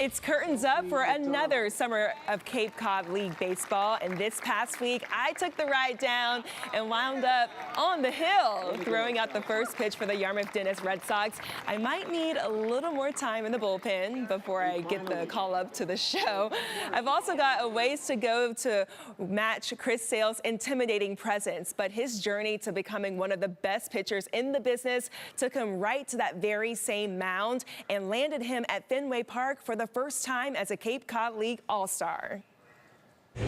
It's curtains up for another summer of Cape Cod League baseball, and this past week I took the ride down and wound up on the hill throwing out the first pitch for the Yarmouth-Dennis Red Sox. I might need a little more time in the bullpen before I get the call up to the show. I've also got a ways to go to match Chris Sale's intimidating presence, but his journey to becoming one of the best pitchers in the business took him right to that very same mound and landed him at Fenway Park for the first time as a Cape Cod League All-Star.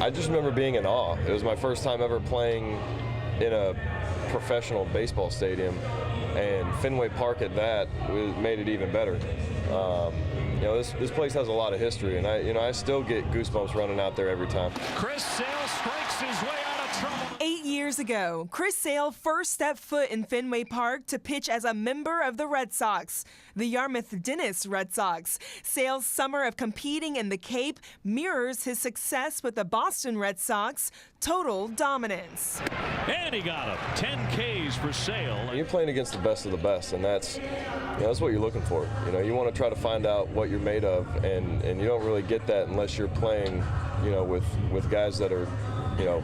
I just remember being in awe. It was my first time ever playing in a professional baseball stadium, and Fenway Park at that made it even better. You know, this place has a lot of history, and I still get goosebumps running out there every time. Chris Sale strikes his way out of trouble. 8 years ago, Chris Sale first stepped foot in Fenway Park to pitch as a member of the Red Sox, the Yarmouth-Dennis Red Sox. Sale's summer of competing in the Cape mirrors his success with the Boston Red Sox. Total dominance. And he got him. 10 Ks for Sale. You're playing against the best of the best, and that's what you're looking for. You want to try to find out what you're made of, and you don't really get that unless you're playing, with guys that are,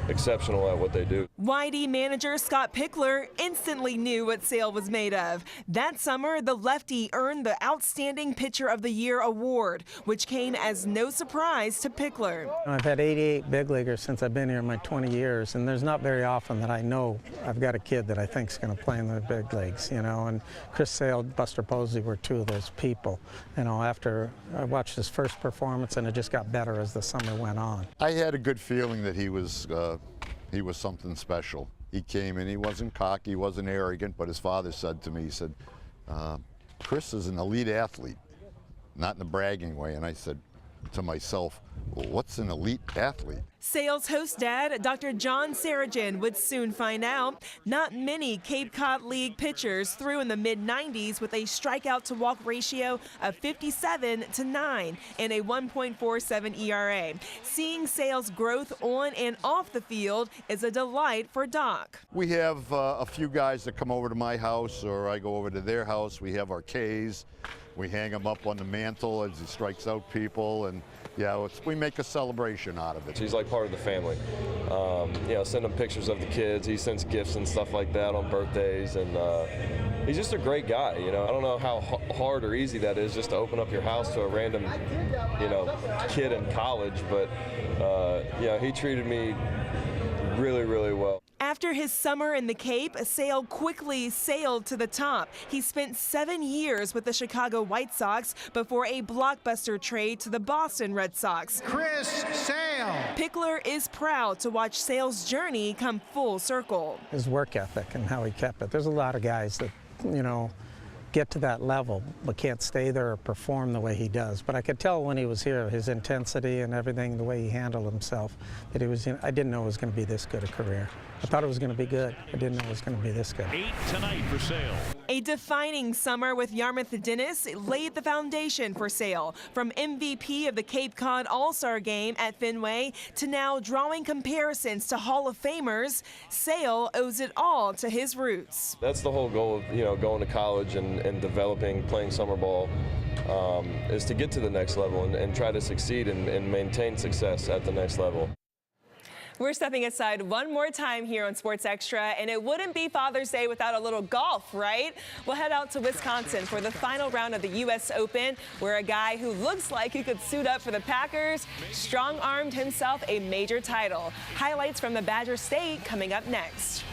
exceptional at what they do. YD manager Scott Pickler instantly knew what Sale was made of. That summer, the lefty earned the Outstanding Pitcher of the Year award, which came as no surprise to Pickler. I've had 88 big leaguers since I've been here in my 20 years, and there's not very often that I know I've got a kid that I think is going to play in the big leagues, and Chris Sale, Buster Posey were two of those people. After I watched his first performance, and it just got better as the summer went on. I had a good feeling that he was something special. He came in, he wasn't cocky, he wasn't arrogant, but his father said to me, he said, Chris is an elite athlete, not in a bragging way. And I said to myself, well, what's an elite athlete? Sale's host dad, Dr. John Sarajan, would soon find out. Not many Cape Cod League pitchers threw in the mid-90s with a strikeout-to-walk ratio of 57-9 and a 1.47 ERA. Seeing Sale's growth on and off the field is a delight for Doc. We have a few guys that come over to my house, or I go over to their house. We have our Ks. We hang them up on the mantle as he strikes out people, and we make a celebration out of it. He's like part of the family. Send him pictures of the kids. He sends gifts and stuff like that on birthdays, and he's just a great guy. I don't know how hard or easy that is just to open up your house to a random, kid in college, but he treated me really, really well. After his summer in the Cape, Sale quickly sailed to the top. He spent 7 years with the Chicago White Sox before a blockbuster trade to the Boston Red Sox. Chris Sale. Pickler is proud to watch Sale's journey come full circle. His work ethic and how he kept it. There's a lot of guys that, get to that level but can't stay there or perform the way he does. But I could tell when he was here, his intensity and everything, the way he handled himself, that I didn't know it was going to be this good a career. I thought it was going to be good. I didn't know it was going to be this good. 8 tonight for Sale. A defining summer with Yarmouth-Dennis laid the foundation for Sale. From MVP of the Cape Cod All-Star Game at Fenway to now drawing comparisons to Hall of Famers, Sale owes it all to his roots. That's the whole goal of going to college and developing, playing summer ball, is to get to the next level and try to succeed and maintain success at the next level. We're stepping aside one more time here on Sports Extra, and it wouldn't be Father's Day without a little golf, right? We'll head out to Wisconsin for the final round of the U.S. Open, where a guy who looks like he could suit up for the Packers strong-armed himself a major title. Highlights from the Badger State coming up next.